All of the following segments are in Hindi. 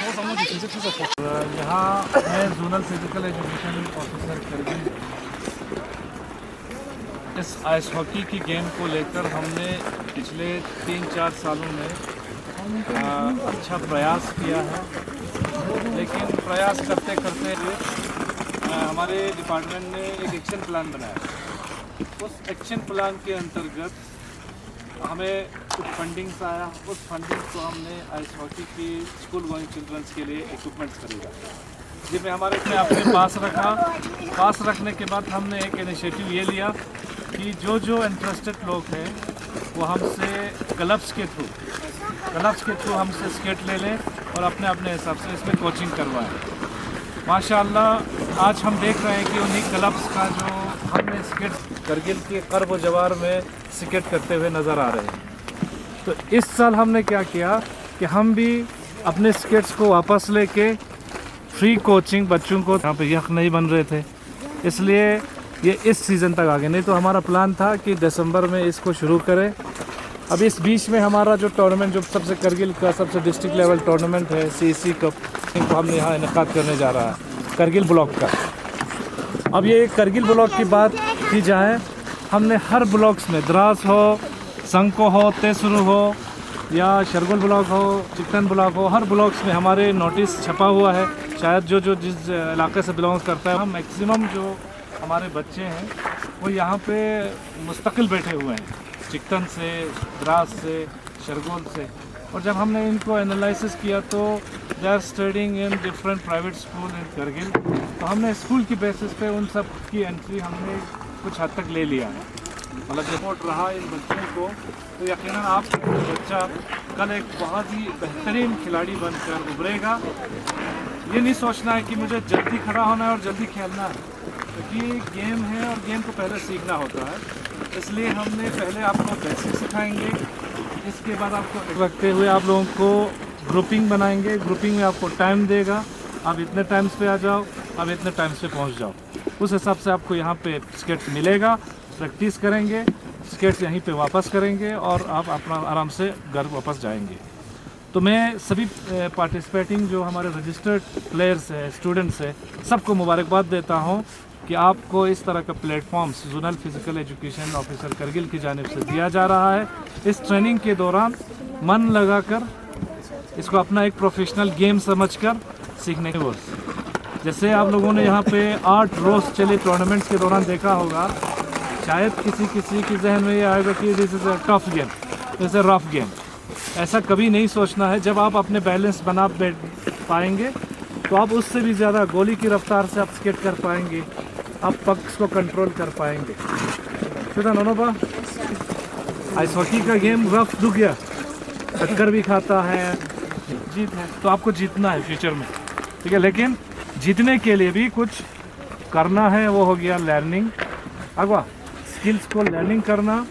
यहाँ मैं zonal physical education officer Kargil. इस आइस हॉकी की गेम को लेकर हमने पिछले 3-4 सालों में अच्छा प्रयास किया है, लेकिन प्रयास करते करते हमारे डिपार्टमेंट ने एक एक्शन प्लान बनाया। उस एक्शन प्लान के अंतर्गत हमें कुछ फंडिंग्स आया। उस फंडिंग को हमने आइस हॉकी की स्कूल गोइंग चिल्ड्रंस के लिए इक्विपमेंट्स खरीदा, जिनमें हमारे अपने पास रखा। पास रखने के बाद हमने एक इनिशिएटिव ये लिया कि जो इंटरेस्टेड लोग हैं वो हमसे क्लब्स के थ्रू हमसे स्केट ले लें और अपने अपने हिसाब से इसमें कोचिंग करवाएं। माशाअल्लाह आज हम देख रहे हैं कि उन्हीं क्लब्स का जो हमने स्केट करगिल के कर्ब जवार में स्केट करते हुए नज़र आ रहे हैं। तो इस साल हमने क्या किया कि हम भी अपने स्केट्स को वापस लेके फ्री कोचिंग बच्चों को, यहाँ पे यख नहीं बन रहे थे, इसलिए ये इस सीज़न तक आ गए। नहीं तो हमारा प्लान था कि दिसंबर में इसको शुरू करें। अब इस बीच में हमारा जो टूर्नामेंट, जो सबसे करगिल का सबसे डिस्ट्रिक्ट लेवल टूर्नामेंट है CEC कप, को हमने यहाँ इनेकाद करने जा रहा है करगिल ब्लॉक का। अब ये करगिल ब्लॉक की बात की जाए, हमने हर ब्लॉक्स में द्रास हो, संको हो, तेसरू हो या शरगुल ब्लॉक हो, चिकन ब्लॉक हो, हर ब्लॉक्स में हमारे नोटिस छपा हुआ है। शायद जो जिस इलाके से बिलोंग करता है, हम मैक्सिमम जो हमारे बच्चे हैं वो यहाँ पे मुस्तकिल बैठे हुए हैं, चिकन से, द्रास से, शरगुल से। और जब हमने इनको एनालिसिस किया तो they are studying in different private school in Kargil. तो हमने स्कूल की बेसिस पे उन सब की एंट्री हमने कुछ हद तक ले लिया है। मतलब रिपोर्ट रहा इन बच्चों को, तो यकीनन आपका बच्चा कल एक बहुत ही बेहतरीन खिलाड़ी बनकर उभरेगा। ये नहीं सोचना है कि मुझे जल्दी खड़ा होना है और जल्दी खेलना है, क्योंकि गेम है और गेम को पहले सीखना होता है। इसलिए हमने पहले आपको बेसिक सिखाएंगे, इसके बाद आपको रखते हुए आप लोगों को ग्रुपिंग बनाएंगे। ग्रुपिंग में आपको टाइम देगा, आप इतने टाइम्स पे आ जाओ, आप इतने टाइम्स पे पहुंच जाओ। उस हिसाब से आपको यहाँ पे स्केट्स मिलेगा, प्रैक्टिस करेंगे, स्केट्स यहीं पे वापस करेंगे और आप अपना आराम से घर वापस जाएंगे। तो मैं सभी पार्टिसिपेटिंग जो हमारे रजिस्टर्ड प्लेयर्स हैं, स्टूडेंट्स हैं, सबको मुबारकबाद देता हूँ कि आपको इस तरह का platforms zonal physical education officer Kargil की जानिब से दिया जा रहा है। इस ट्रेनिंग के दौरान मन लगाकर इसको अपना एक प्रोफेशनल गेम समझकर सीखने की कोशिश। जैसे आप लोगों ने यहाँ पे 8 रोज़ चले टूर्नामेंट्स के दौरान देखा होगा, शायद किसी के जहन में ये आएगा कि this is a tough game, this is a rough game. ऐसा कभी नहीं सोचना है। जब आप अपने बैलेंस बना पाएंगे तो आप उससे भी ज़्यादा गोली की रफ्तार से आप स्केट कर पाएंगे, आप पक्स को कंट्रोल कर पाएंगे। शुदा नोनोबा, आइस हॉकी का गेम रफ दुख गया, टक्कर भी खाता है, जीत है, तो आपको जीतना है फ्यूचर में, ठीक है। लेकिन जीतने के लिए भी कुछ करना है, वो हो गया लर्निंग, अगवा स्किल्स को लर्निंग करना।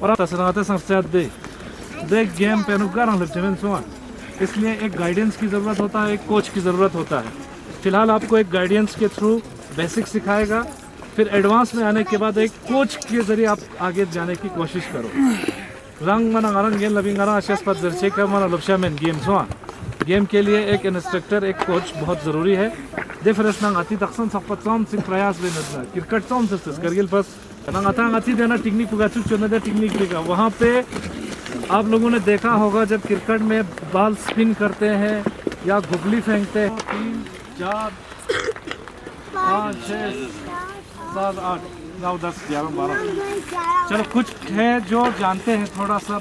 और तसनाते संस्था दे गेम पे इसलिए एक गाइडेंस की ज़रूरत होता है, एक कोच की ज़रूरत होता है। फ़िलहाल आपको एक गाइडेंस के थ्रू बेसिक सिखाएगा, फिर एडवांस में आने के बाद एक कोच के ज़रिए आप आगे जाने की कोशिश करो। रंग मना रंग गेम लबिंग आशास्पद जर्से का मना लुप्शा में गेम के लिए एक इंस्ट्रक्टर, एक कोच बहुत ज़रूरी है। दे फिर आती तकसन सख्त से प्रयास भी नजर क्रिकेट सोम से करगिल बस आती देना टेक्निक पुगा चुन दे टेक्निक देगा। वहाँ पे आप लोगों ने देखा होगा जब क्रिकेट में बॉल स्पिन करते हैं या गुगली फेंकते हैं, 3, 4, 5, 6, 7, 8, 9, 10, 11, 12। चलो कुछ है जो जानते हैं थोड़ा सा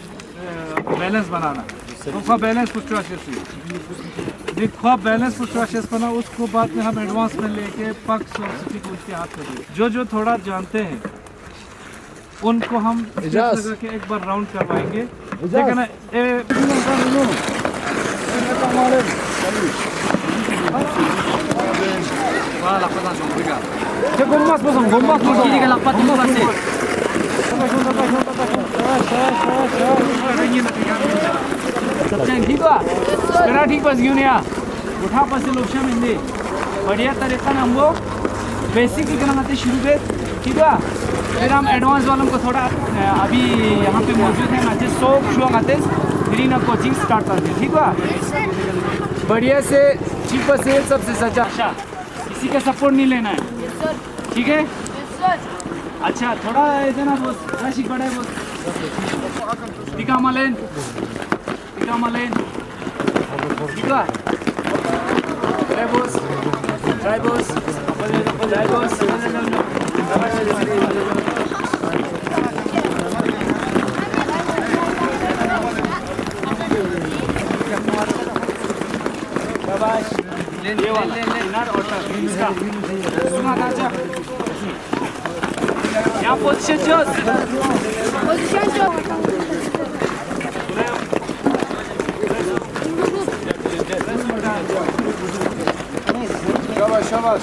बैलेंस बनाना, तो बैलेंस कुछ देखो बैलेंस कुछ बना, उसको बाद में हम एडवांस में लेके पक्स और स्टिक उसके हाथ में दे। जो थोड़ा जानते हैं उनको हम लगा के एक बार राउंड करवाएंगे, ठीक ना। ठीक बस यूँ उठा पास लोग मिले बढ़िया तरीका ना हम लोग बेसिक करना शुरू पे, ठीक है। फिर हम एडवांस वालों को थोड़ा अभी यहाँ पे मौजूद है, 100 शो आते फिर कोचिंग स्टार्ट करते, ठीक है। बढ़िया से चीपर से सबसे सच्चा। अच्छा, किसी का सपोर्ट नहीं लेना है, ठीक है? अच्छा, थोड़ा इधर ना बोस, राशिक बड़ा है बोस। टिका मालेन, टिका मालेन, टिका। जय बोस, जय बोस, जय बोस। शाबाश। ये वाला इनर और इसका सुना राजा। यहाँ पोजीशन चोस। शाबाश शाबाश।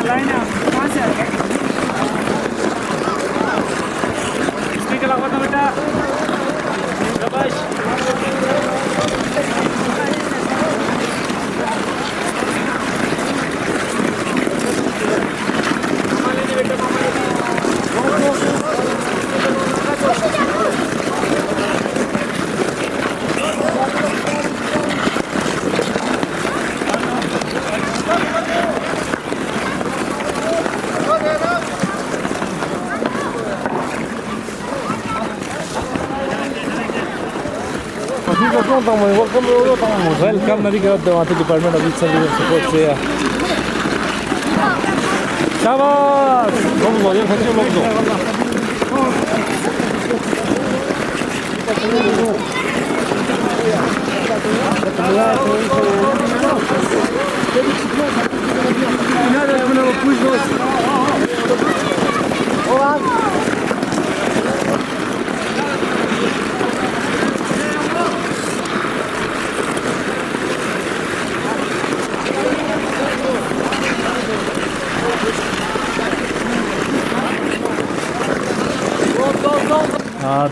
लाइन कहाँ से आएगा? स्पीकर लगा था बेटा। शाबाश। Welcome Navigator Devante Department of Service and Support से शाबाश 먹어 얘 같이 먹어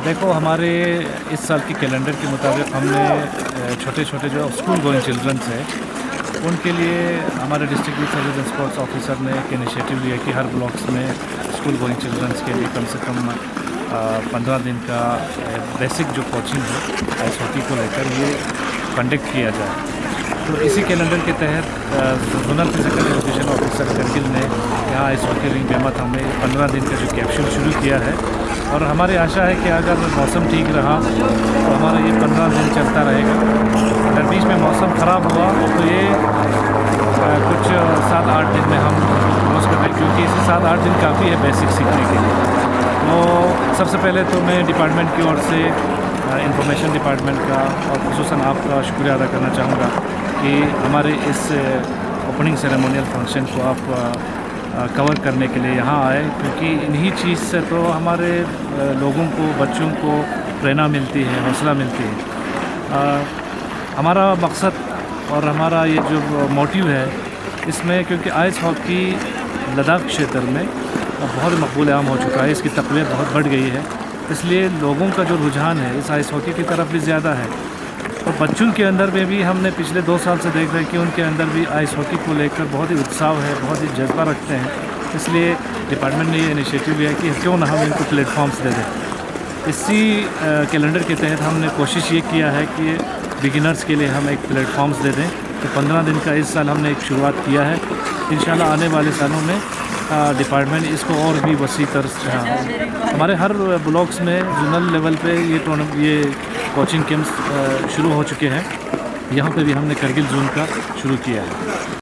देखो हमारे इस साल की कैलेंडर के मुताबिक हमने छोटे छोटे जो स्कूल गोइंग चिल्ड्रंस हैं उनके लिए हमारे district youth service and sports officer ने एक इनिशिएटिव लिया कि हर ब्लॉक्स में स्कूल गोइंग चिल्ड्रंस के लिए कम से कम 15 दिन का बेसिक जो कोचिंग है आइस हॉकी को लेकर ये कंडक्ट किया जाए। तो इसी कैलेंडर के तहत zonal physical education officer Kargil ने यहाँ आइस हॉकी रिंग बेमत हमें 15 दिन का जो कैप्सूल शुरू किया है और हमारी आशा है कि अगर मौसम ठीक रहा तो हमारा ये 15 दिन चलता रहेगा। अगर बीच में मौसम ख़राब हुआ तो ये कुछ 7-8 दिन में हम क्लोज कर दें क्योंकि इसे 7-8 दिन काफ़ी है बेसिक सीखने के लिए। तो सबसे पहले तो मैं डिपार्टमेंट की ओर से इंफॉर्मेशन डिपार्टमेंट का और ख़ुसूसन आपका शुक्रिया अदा करना चाहूँगा कि हमारे इस ओपनिंग सेरेमोनियल फंक्शन को आप कवर करने के लिए यहाँ आए क्योंकि इन्हीं चीज़ से तो हमारे लोगों को बच्चों को प्रेरणा मिलती है, हौसला मिलती है। हमारा मकसद और हमारा ये जो मोटिव है इसमें क्योंकि आइस हॉकी लद्दाख क्षेत्र में बहुत मकबूल आम हो चुका है, इसकी तक़वीत बहुत बढ़ गई है, इसलिए लोगों का जो रुझान है इस आइस हॉकी की तरफ भी ज़्यादा है। और बच्चों के अंदर में भी हमने पिछले 2 साल से देख रहे हैं कि उनके अंदर भी आइस हॉकी को लेकर बहुत ही उत्साह है, बहुत ही जज्बा रखते हैं। इसलिए डिपार्टमेंट ने ये इनिशिएटिव लिया कि क्यों ना हम इनको प्लेटफॉर्म्स दे दें। इसी कैलेंडर के तहत हमने कोशिश ये किया है कि बिगिनर्स के लिए हम एक प्लेटफॉर्म्स दे दें। तो 15 दिन का इस साल हमने एक शुरुआत किया है। इंशाल्लाह आने वाले सालों में डिपार्टमेंट इसको और भी वसी तर हमारे हर ब्लॉक्स में जोनल लेवल पे ये कोचिंग कैंप्स शुरू हो चुके हैं। यहाँ पे भी हमने करगिल जोन का शुरू किया है।